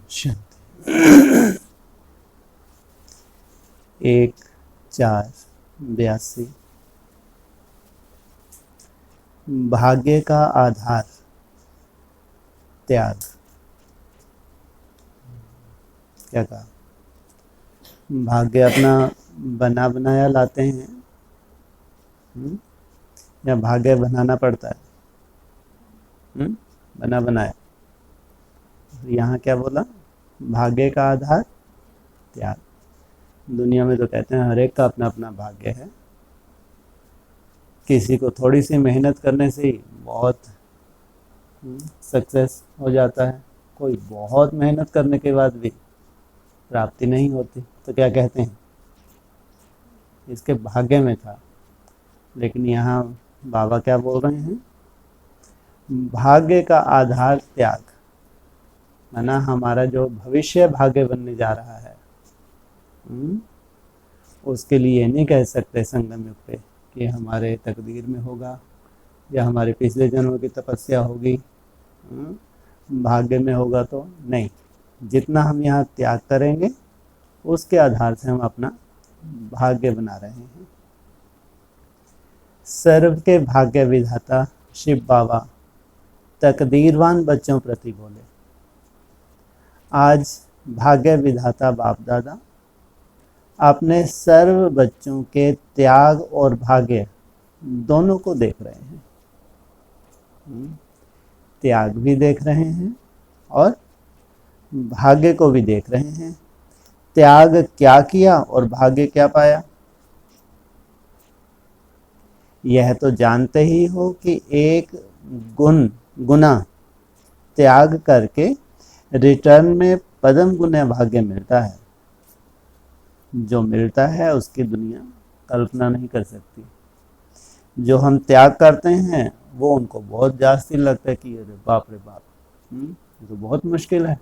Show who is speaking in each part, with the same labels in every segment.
Speaker 1: शांति। 1-4-82। भाग्य का आधार त्याग। क्या कहा? भाग्य अपना बना बनाया लाते हैं या भाग्य बनाना पड़ता है? बना बनाया। यहाँ क्या बोला? भाग्य का आधार त्याग। दुनिया में तो कहते हैं हर एक का अपना अपना भाग्य है। किसी को थोड़ी सी मेहनत करने से ही बहुत सक्सेस हो जाता है, कोई बहुत मेहनत करने के बाद भी प्राप्ति नहीं होती, तो क्या कहते हैं? इसके भाग्य में था। लेकिन यहाँ बाबा क्या बोल रहे हैं? भाग्य का आधार त्याग, माना हमारा जो भविष्य भाग्य बनने जा रहा है, उसके लिए नहीं कह सकते संगम युग पे कि हमारे तकदीर में होगा या हमारे पिछले जन्मों की तपस्या होगी, भाग्य में होगा तो नहीं। जितना हम यहाँ त्याग करेंगे उसके आधार से हम अपना भाग्य बना रहे हैं। सर्व के भाग्य विधाता शिव बाबा तकदीरवान बच्चों प्रति बोले। आज भाग्य विधाता बाप दादा अपने सर्व बच्चों के त्याग और भाग्य दोनों को देख रहे हैं। त्याग भी देख रहे हैं और भाग्य को भी देख रहे हैं। त्याग क्या किया और भाग्य क्या पाया? यह तो जानते ही हो कि एक गुना त्याग करके रिटर्न में पदम गुना भाग्य मिलता है। जो मिलता है उसकी दुनिया कल्पना नहीं कर सकती। जो हम त्याग करते हैं वो उनको बहुत जास्ती लगता है कि अरे बाप रे बाप, ये तो बहुत मुश्किल है।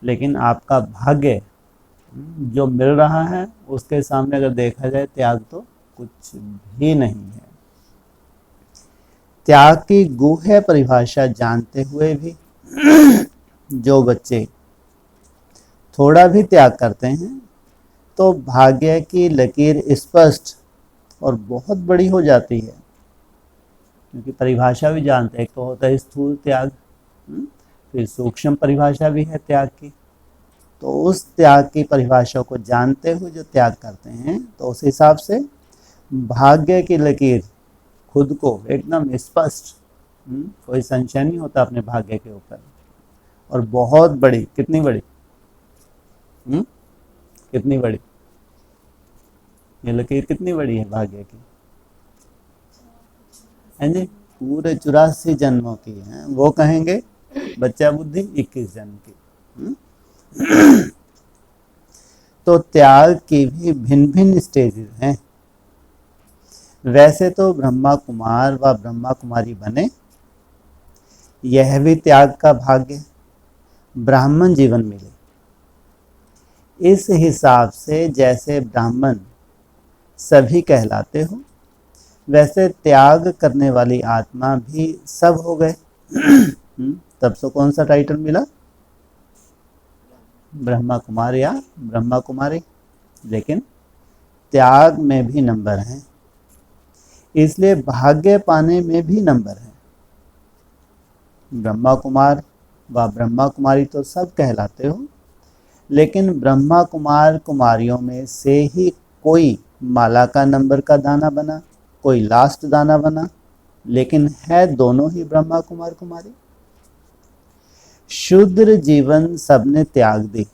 Speaker 1: लेकिन आपका भाग्य जो मिल रहा है उसके सामने अगर देखा जाए त्याग तो कुछ भी नहीं है। त्याग की गूढ़ परिभाषा जानते हुए भी जो बच्चे थोड़ा भी त्याग करते हैं तो भाग्य की लकीर स्पष्ट और बहुत बड़ी हो जाती है। क्योंकि परिभाषा भी जानते हैं, एक तो होता है स्थूल त्याग, फिर सूक्ष्म परिभाषा भी है त्याग की। तो उस त्याग की परिभाषा को जानते हुए जो त्याग करते हैं तो उस हिसाब से भाग्य की लकीर खुद को एकदम स्पष्ट, कोई संशय नहीं होता अपने भाग्य के ऊपर। और बहुत बड़ी, कितनी बड़ी, कितनी बड़ी ये लकीर, कितनी बड़ी है भाग्य की? है जी, पूरे 84 जन्मों की है। वो कहेंगे बच्चा बुद्धि 21 जन्म की। तो त्याग की भी भिन्न भिन्न स्टेजेस हैं। वैसे तो ब्रह्मा कुमार व ब्रह्मा कुमारी बने, यह भी त्याग का भाग्य, ब्राह्मण जीवन मिले। इस हिसाब से जैसे ब्राह्मण सभी कहलाते हो, वैसे त्याग करने वाली आत्मा भी सब हो गए। तब से कौन सा टाइटल मिला? ब्रह्मा कुमार या ब्रह्मा कुमारी। लेकिन त्याग में भी नंबर हैं, इसलिए भाग्य पाने में भी नंबर है। ब्रह्मा कुमार व ब्रह्मा कुमारी तो सब कहलाते हो, लेकिन ब्रह्मा कुमार कुमारियों में से ही कोई माला का नंबर का दाना बना, कोई लास्ट दाना बना, लेकिन है दोनों ही ब्रह्मा कुमार कुमारी। शूद्र जीवन सबने त्याग दी,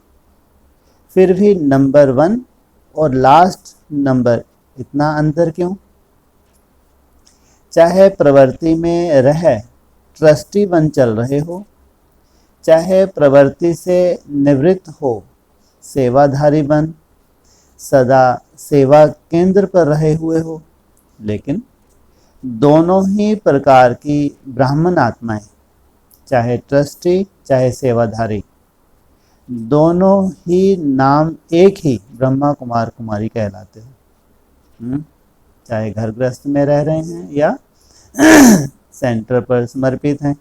Speaker 1: फिर भी नंबर 1 और लास्ट नंबर इतना अंतर क्यों? चाहे प्रवृत्ति में रह ट्रस्टी बन चल रहे हो, चाहे प्रवृत्ति से निवृत्त हो सेवाधारी बन सदा सेवा केंद्र पर रहे हुए हो, लेकिन दोनों ही प्रकार की ब्राह्मण आत्माएं, चाहे ट्रस्टी चाहे सेवाधारी, दोनों ही नाम एक ही ब्रह्मा कुमार कुमारी कहलाते हैं। चाहे घर गृहस्थ में रह रहे हैं या सेंटर पर समर्पित हैं,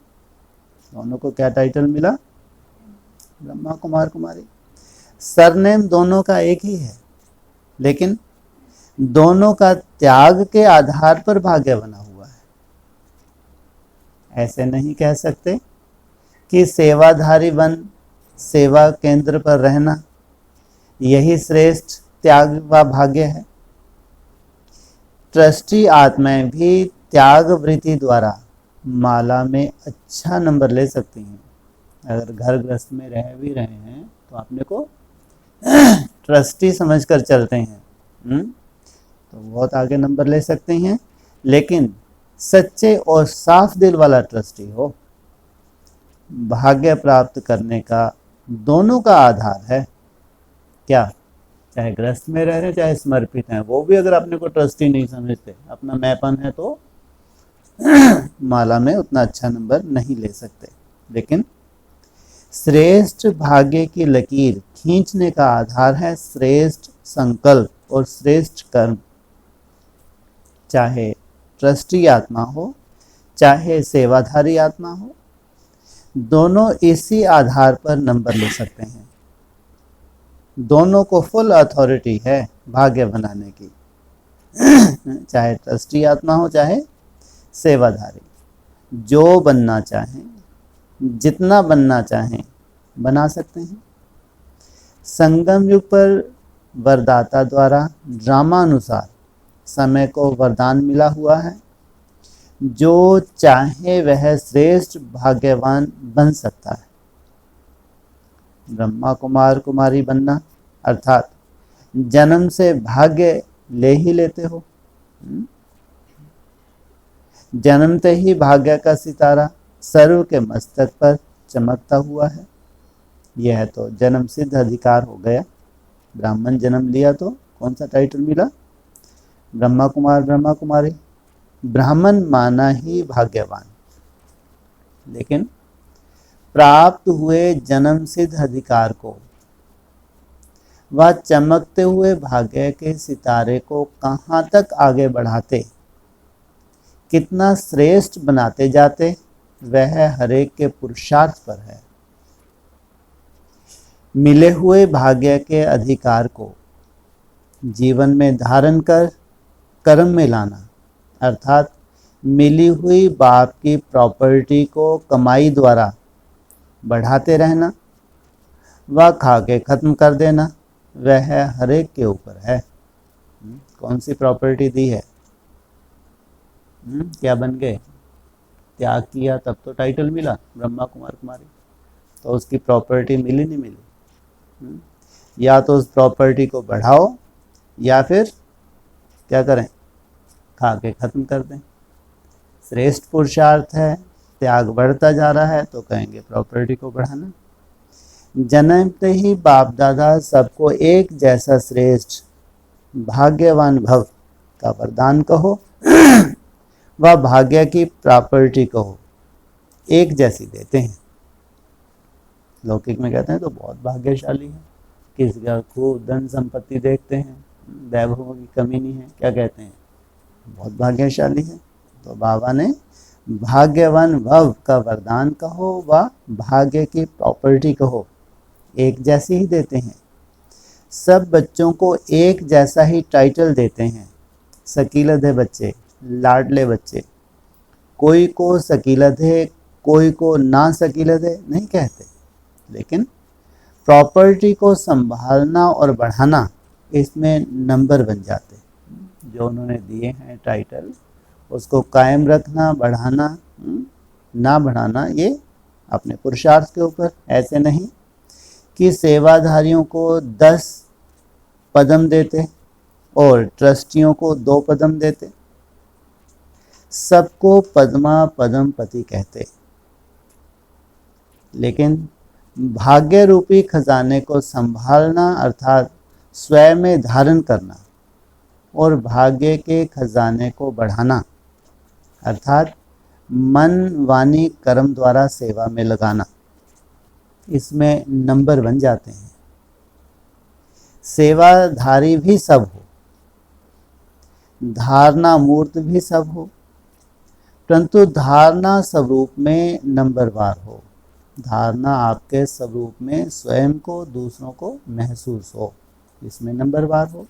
Speaker 1: दोनों को क्या टाइटल मिला? ब्रह्मा कुमार कुमारी। सरनेम दोनों का एक ही है, लेकिन दोनों का त्याग के आधार पर भाग्य बना हुआ है। ऐसे नहीं कह सकते कि सेवाधारी बन सेवा केंद्र पर रहना यही श्रेष्ठ त्याग व भाग्य है। ट्रस्टी आत्माएं भी त्याग वृत्ति द्वारा माला में अच्छा नंबर ले सकती हैं। अगर घर गृहस्थ में रह भी रहे हैं तो अपने को ट्रस्टी समझकर चलते हैं तो बहुत आगे नंबर ले सकते हैं। लेकिन सच्चे और साफ दिल वाला ट्रस्टी हो, भाग्य प्राप्त करने का दोनों का आधार है। क्या? चाहे गृहस्थ में रह रहे चाहे समर्पित हैं, वो भी अगर अपने को ट्रस्टी नहीं समझते, अपना मैपन है, तो माला में उतना अच्छा नंबर नहीं ले सकते। लेकिन श्रेष्ठ भाग्य की लकीर खींचने का आधार है श्रेष्ठ संकल्प और श्रेष्ठ कर्म। चाहे ट्रस्टी आत्मा हो चाहे सेवाधारी आत्मा हो, दोनों इसी आधार पर नंबर ले सकते हैं। दोनों को फुल अथॉरिटी है भाग्य बनाने की, चाहे ट्रस्टी आत्मा हो चाहे सेवाधारी। जो बनना चाहें, जितना बनना चाहें बना सकते हैं। संगम युग पर वरदाता द्वारा ड्रामानुसार समय को वरदान मिला हुआ है। जो चाहे वह श्रेष्ठ भाग्यवान बन सकता है। ब्रह्मा कुमार कुमारी बनना अर्थात जन्म से भाग्य ले ही लेते हो। जन्मते ही भाग्य का सितारा सर्व के मस्तक पर चमकता हुआ है। यह तो जन्म सिद्ध अधिकार हो गया। ब्राह्मण जन्म लिया तो कौन सा टाइटल मिला? ब्रह्मा कुमार ब्रह्मा कुमारी। ब्राह्मण माना ही भाग्यवान। लेकिन प्राप्त हुए जन्म सिद्ध अधिकार को व चमकते हुए भाग्य के सितारे को कहाँ तक आगे बढ़ाते, कितना श्रेष्ठ बनाते जाते, वह हरेक के पुरुषार्थ पर है। मिले हुए भाग्य के अधिकार को जीवन में धारण कर कर्म में लाना अर्थात मिली हुई बाप की प्रॉपर्टी को कमाई द्वारा बढ़ाते रहना व खा के खत्म कर देना, वह हरेक के ऊपर है। कौन सी प्रॉपर्टी दी है? क्या बन गए? त्याग किया तब तो टाइटल मिला ब्रह्मा कुमार कुमारी। तो उसकी प्रॉपर्टी मिली नहीं मिली? या तो उस प्रॉपर्टी को बढ़ाओ या फिर क्या करें? खा के खत्म कर दें। श्रेष्ठ पुरुषार्थ है, त्याग बढ़ता जा रहा है तो कहेंगे प्रॉपर्टी को बढ़ाना। जन्मते ही बाप दादा सबको एक जैसा श्रेष्ठ भाग्यवान भव का वरदान कहो व भाग्य की प्रॉपर्टी कहो एक जैसी देते हैं। लौकिक में कहते हैं तो बहुत भाग्यशाली है। किसी का खूब धन संपत्ति देखते हैं, वैभव की कमी नहीं है, क्या कहते हैं? बहुत भाग्यशाली है। तो बाबा ने भाग्यवान भव का वरदान कहो व भाग्य की प्रॉपर्टी कहो एक जैसी ही देते हैं। सब बच्चों को एक जैसा ही टाइटल देते हैं। सकीलधे बच्चे, लाडले बच्चे, कोई को सकीलधे कोई को ना सकीलधे नहीं कहते। लेकिन प्रॉपर्टी को संभालना और बढ़ाना, इसमें नंबर बन जाते। जो उन्होंने दिए हैं टाइटल, उसको कायम रखना, बढ़ाना ना बढ़ाना, ये अपने पुरुषार्थ के ऊपर। ऐसे नहीं कि सेवाधारियों को 10 पदम देते और ट्रस्टियों को 2 पदम देते। सबको पद्मा पदम पति कहते। लेकिन भाग्य रूपी खजाने को संभालना अर्थात स्वयं में धारण करना और भाग्य के खजाने को बढ़ाना अर्थात मन वाणी कर्म द्वारा सेवा में लगाना, इसमें नंबर बन जाते हैं। सेवाधारी भी सब हो, धारणा मूर्त भी सब हो, परंतु धारणा स्वरूप में नंबरवार हो। धारणा आपके स्वरूप में स्वयं को, दूसरों को महसूस हो, इसमें नंबरवार हो।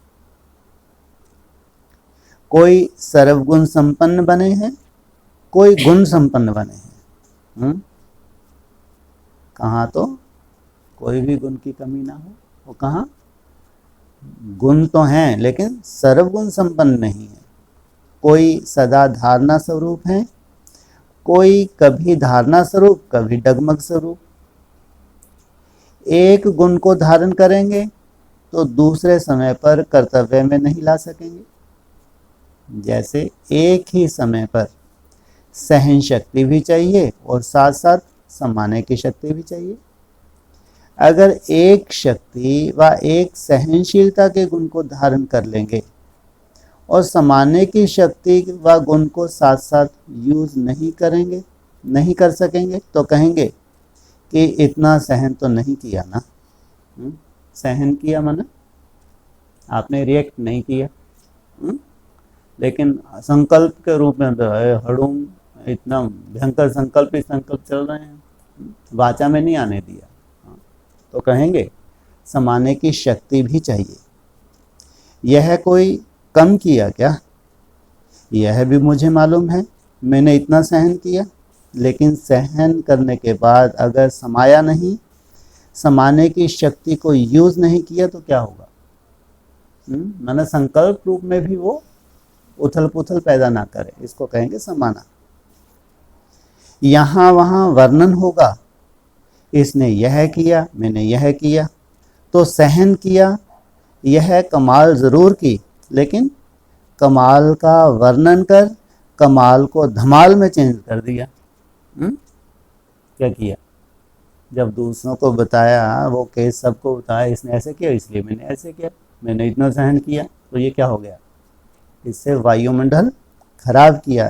Speaker 1: कोई सर्वगुण संपन्न बने हैं, कोई गुण संपन्न बने हैं। कहाँ तो कोई भी गुण की कमी ना हो, वो कहाँ गुण तो हैं लेकिन सर्वगुण संपन्न नहीं है। कोई सदा धारणा स्वरूप है, कोई कभी धारणा स्वरूप, कभी डगमग स्वरूप। एक गुण को धारण करेंगे तो दूसरे समय पर कर्तव्य में नहीं ला सकेंगे। जैसे एक ही समय पर सहन शक्ति भी चाहिए और साथ साथ समाने की शक्ति भी चाहिए। अगर एक शक्ति व एक सहनशीलता के गुण को धारण कर लेंगे और समाने की शक्ति व गुण को साथ साथ यूज नहीं करेंगे, नहीं कर सकेंगे, तो कहेंगे कि इतना सहन तो नहीं किया ना। सहन किया माना आपने रिएक्ट नहीं किया, लेकिन संकल्प के रूप में हड़ूम इतना भयंकर संकल्प ही संकल्प चल रहे हैं, वाचा में नहीं आने दिया, तो कहेंगे समाने की शक्ति भी चाहिए। यह कोई कम किया क्या? यह भी मुझे मालूम है, मैंने इतना सहन किया, लेकिन सहन करने के बाद अगर समाया नहीं, समाने की शक्ति को यूज नहीं किया तो क्या होगा? माना संकल्प रूप में भी वो उथल पुथल पैदा ना करे, इसको कहेंगे समाना। यहाँ वहाँ वर्णन होगा, इसने यह किया, मैंने यह किया, तो सहन किया, यह कमाल जरूर की, लेकिन कमाल का वर्णन कर कमाल को धमाल में चेंज कर दिया। क्या किया? जब दूसरों को बताया, वो केस सबको बताया, इसने ऐसे किया इसलिए मैंने ऐसे किया, मैंने इतना सहन किया, तो ये क्या हो गया? इससे वायुमंडल खराब किया।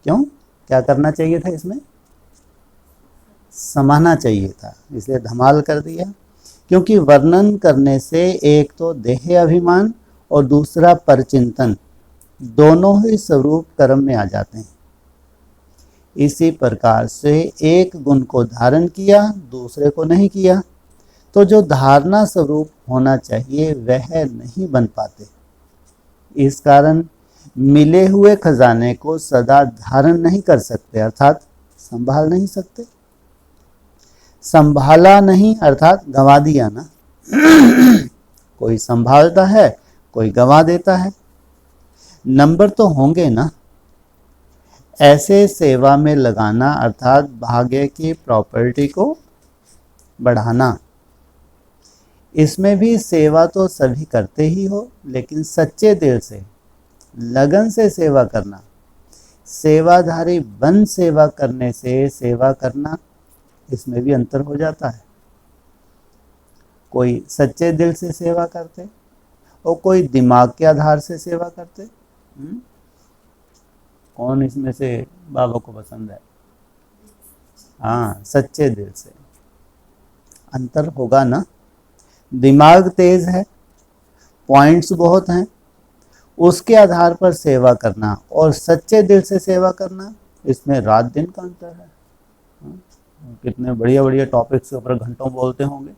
Speaker 1: क्यों? क्या करना चाहिए था? इसमें समाना चाहिए था, इसलिए धमाल कर दिया। क्योंकि वर्णन करने से एक तो देह अभिमान और दूसरा परचिंतन, दोनों ही स्वरूप कर्म में आ जाते हैं। इसी प्रकार से एक गुण को धारण किया, दूसरे को नहीं किया, तो जो धारणा स्वरूप होना चाहिए वह नहीं बन पाते। इस कारण मिले हुए खजाने को सदा धारण नहीं कर सकते, अर्थात संभाल नहीं सकते। संभाला नहीं अर्थात गंवा दिया ना। कोई संभालता है, कोई गंवा देता है। नंबर तो होंगे ना। ऐसे सेवा में लगाना अर्थात भाग्य की प्रॉपर्टी को बढ़ाना। इसमें भी सेवा तो सभी करते ही हो, लेकिन सच्चे दिल से, लगन से सेवा करना। सेवाधारी बन सेवा करने से सेवा करना, इसमें भी अंतर हो जाता है। कोई सच्चे दिल से सेवा करते और कोई दिमाग के आधार से सेवा करते। कौन इसमें से बाबा को पसंद है? हाँ, सच्चे दिल से। अंतर होगा ना। दिमाग तेज है, पॉइंट्स बहुत हैं, उसके आधार पर सेवा करना और सच्चे दिल से सेवा करना, इसमें रात दिन का अंतर है। कितने बढ़िया बढ़िया टॉपिक्स के ऊपर घंटों बोलते होंगे,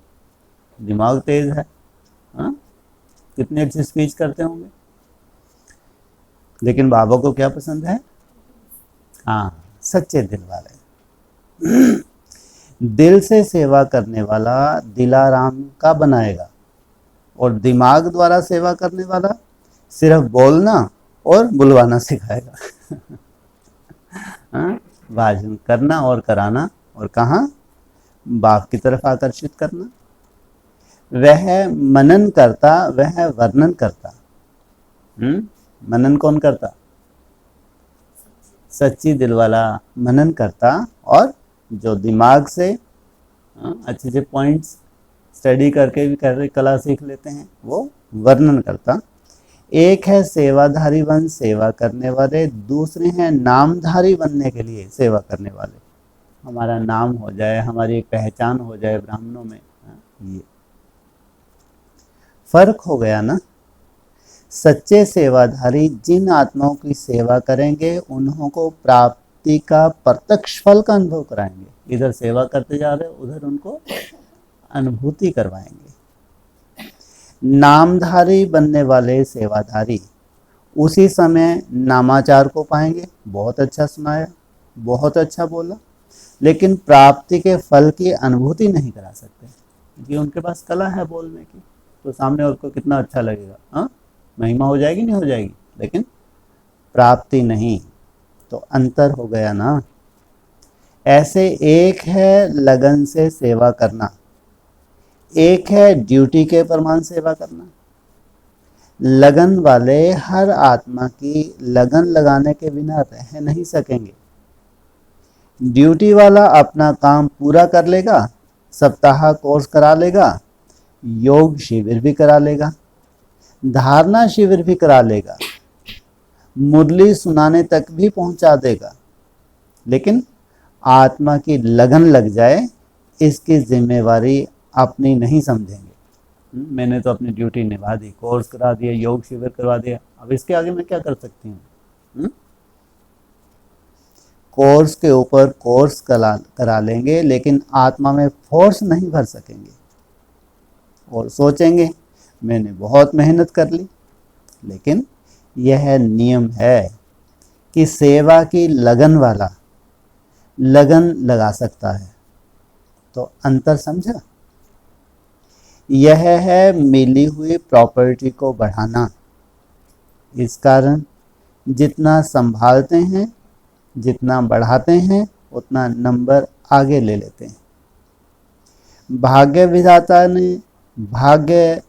Speaker 1: दिमाग तेज है, कितनी अच्छी स्पीच करते होंगे, लेकिन बाबा को क्या पसंद है? हाँ, सच्चे दिल वाले। दिल से सेवा करने वाला दिलाराम का बनाएगा और दिमाग द्वारा सेवा करने वाला सिर्फ बोलना और बुलवाना सिखाएगा। भाषण करना और कराना, और कहाँ? बाप की तरफ आकर्षित करना। वह मनन करता, वह वर्णन करता। मनन कौन करता? सच्ची दिल वाला मनन करता, और जो दिमाग से अच्छे से पॉइंट्स स्टडी करके भी कर कला सीख लेते हैं, वो वर्णन करता। एक है सेवाधारी वन, सेवा करने वाले, दूसरे हैं नामधारी बनने के लिए सेवा करने वाले। हमारा नाम हो जाए, हमारी एक पहचान हो जाए ब्राह्मणों में, ये फर्क हो गया ना। सच्चे सेवाधारी जिन आत्माओं की सेवा करेंगे, उन्हों को प्राप्ति का प्रत्यक्ष फल का अनुभव कराएंगे। इधर सेवा करते जा रहे हो, उधर उनको अनुभूति करवाएंगे। नामधारी बनने वाले सेवाधारी उसी समय नामाचार को पाएंगे। बहुत अच्छा सुनाया, बहुत अच्छा बोला, लेकिन प्राप्ति के फल की अनुभूति नहीं करा सकते, क्योंकि उनके पास कला है बोलने की। तो सामने और को कितना अच्छा लगेगा, हाँ महिमा हो जाएगी, नहीं हो जाएगी, लेकिन प्राप्ति नहीं। तो अंतर हो गया ना। ऐसे एक है लगन से सेवा करना, एक है ड्यूटी के प्रमाण सेवा करना। लगन वाले हर आत्मा की लगन लगाने के बिना रह नहीं सकेंगे। ड्यूटी वाला अपना काम पूरा कर लेगा, सप्ताह कोर्स करा लेगा, योग शिविर भी करा लेगा, धारणा शिविर भी करा लेगा, मुरली सुनाने तक भी पहुंचा देगा, लेकिन आत्मा की लगन लग जाए इसकी जिम्मेवारी अपनी नहीं समझेंगे। मैंने तो अपनी ड्यूटी निभा दी, कोर्स करा दिया, योग शिविर करवा दिया, अब इसके आगे मैं क्या कर सकती हूँ। कोर्स के ऊपर कोर्स करा लेंगे, लेकिन आत्मा में फोर्स नहीं भर सकेंगे और सोचेंगे मैंने बहुत मेहनत कर ली। लेकिन यह नियम है कि सेवा की लगन वाला लगन लगा सकता है। तो अंतर समझा? यह है मिली हुई प्रॉपर्टी को बढ़ाना। इस कारण जितना संभालते हैं, जितना बढ़ाते हैं, उतना नंबर आगे ले लेते हैं। भाग्य विधाता ने भाग्य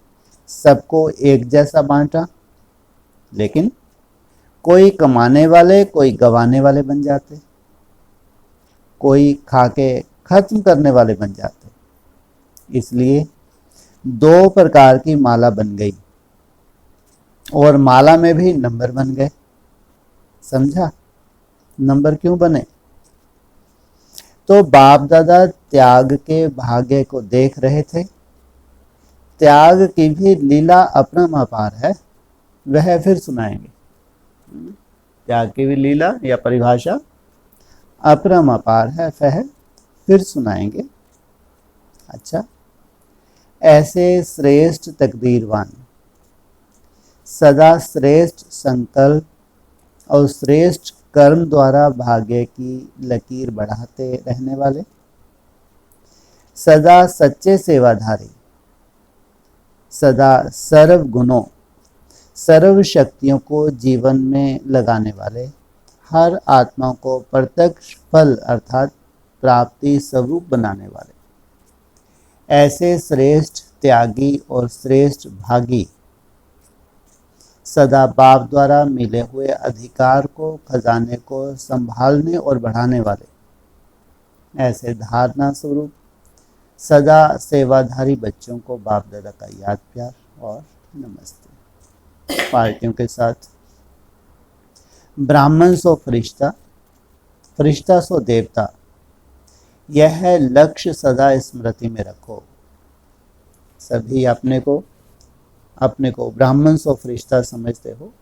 Speaker 1: सबको एक जैसा बांटा, लेकिन कोई कमाने वाले, कोई गंवाने वाले बन जाते, कोई खाके खत्म करने वाले बन जाते। इसलिए दो प्रकार की माला बन गई और माला में भी नंबर बन गए। समझा? नंबर क्यों बने? तो बाप दादा त्याग के भाग्य को देख रहे थे। त्याग की भी लीला अपरंपार है, वह फिर सुनाएंगे। त्याग की भी लीला या परिभाषा अपरंपार है, वह फिर सुनाएंगे। अच्छा, ऐसे श्रेष्ठ तकदीरवान, सदा श्रेष्ठ संकल्प और श्रेष्ठ कर्म द्वारा भाग्य की लकीर बढ़ाते रहने वाले, सदा सच्चे सेवाधारी, सदा सर्व गुणों सर्व शक्तियों को जीवन में लगाने वाले, हर आत्मा को प्रत्यक्ष फल अर्थात प्राप्ति स्वरूप बनाने वाले, ऐसे श्रेष्ठ त्यागी और श्रेष्ठ भागी, सदा बाप द्वारा मिले हुए अधिकार को, खजाने को संभालने और बढ़ाने वाले, ऐसे धारणा स्वरूप सदा सेवाधारी बच्चों को बाप दादा का याद प्यार और नमस्ते। पार्टियों के साथ ब्राह्मण सो फरिश्ता, फरिश्ता सो देवता, यह लक्ष्य सदा स्मृति में रखो। सभी अपने को ब्राह्मण सो फरिश्ता समझते हो।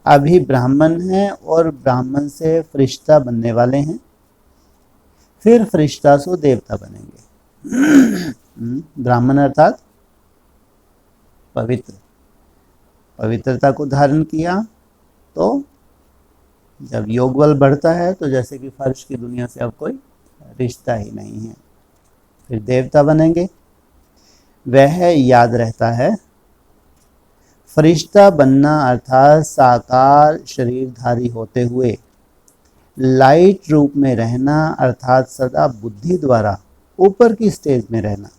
Speaker 1: अभी ब्राह्मण हैं और ब्राह्मण से फरिश्ता बनने वाले हैं, फिर फरिश्ता सो देवता बनेंगे। ब्राह्मण अर्थात पवित्र, पवित्रता को धारण किया तो जब योग बल बढ़ता है तो जैसे कि फर्श की दुनिया से अब कोई रिश्ता ही नहीं है, फिर देवता बनेंगे। वह याद रहता है, फरिश्ता बनना अर्थात साकार शरीरधारी होते हुए लाइट रूप में रहना, अर्थात सदा बुद्धि द्वारा ऊपर की स्टेज में रहना।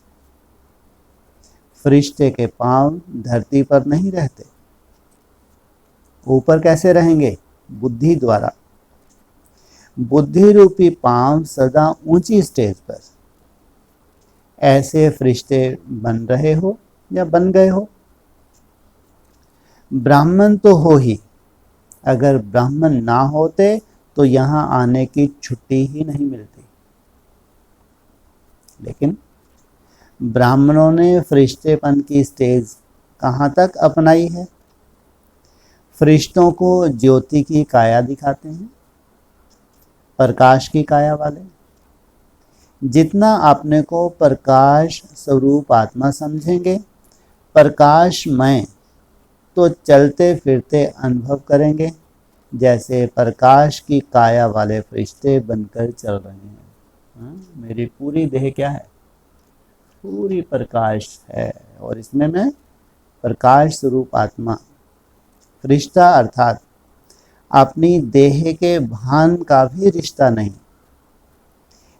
Speaker 1: फरिश्ते के पांव धरती पर नहीं रहते, ऊपर कैसे रहेंगे? बुद्धि द्वारा। बुद्धि रूपी पांव सदा ऊंची स्टेज पर। ऐसे फरिश्ते बन रहे हो या बन गए हो। ब्राह्मण तो हो ही, अगर ब्राह्मण ना होते तो यहां आने की छुट्टी ही नहीं मिलती। लेकिन ब्राह्मणों ने फरिश्तेपन की स्टेज कहां तक अपनाई है? फरिश्तों को ज्योति की काया दिखाते हैं, प्रकाश की काया वाले। जितना अपने को प्रकाश स्वरूप आत्मा समझेंगे, प्रकाशमय, तो चलते फिरते अनुभव करेंगे जैसे प्रकाश की काया वाले फरिश्ते बनकर चल रहे हैं। मेरी पूरी देह क्या है? पूरी प्रकाश है, और इसमें मैं प्रकाश स्वरूप आत्मा। फरिश्ता अर्थात अपनी देह के भान का भी रिश्ता नहीं।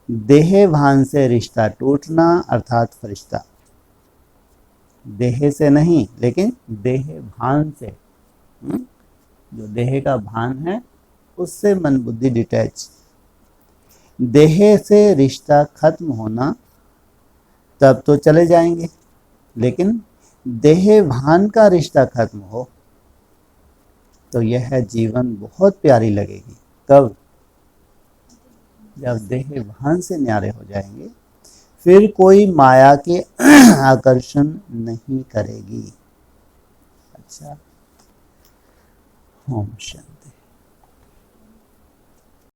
Speaker 1: देह भान से रिश्ता टूटना अर्थात फरिश्ता। देह से नहीं, लेकिन देह भान से। जो देह का भान है उससे मन बुद्धि डिटैच। देह से रिश्ता खत्म होना, तब तो चले जाएंगे, लेकिन देह भान का रिश्ता खत्म हो तो यह जीवन बहुत प्यारी लगेगी। कब? जब देह भान से न्यारे हो जाएंगे, फिर कोई माया के आकर्षण नहीं करेगी। अच्छा, ओम शांति।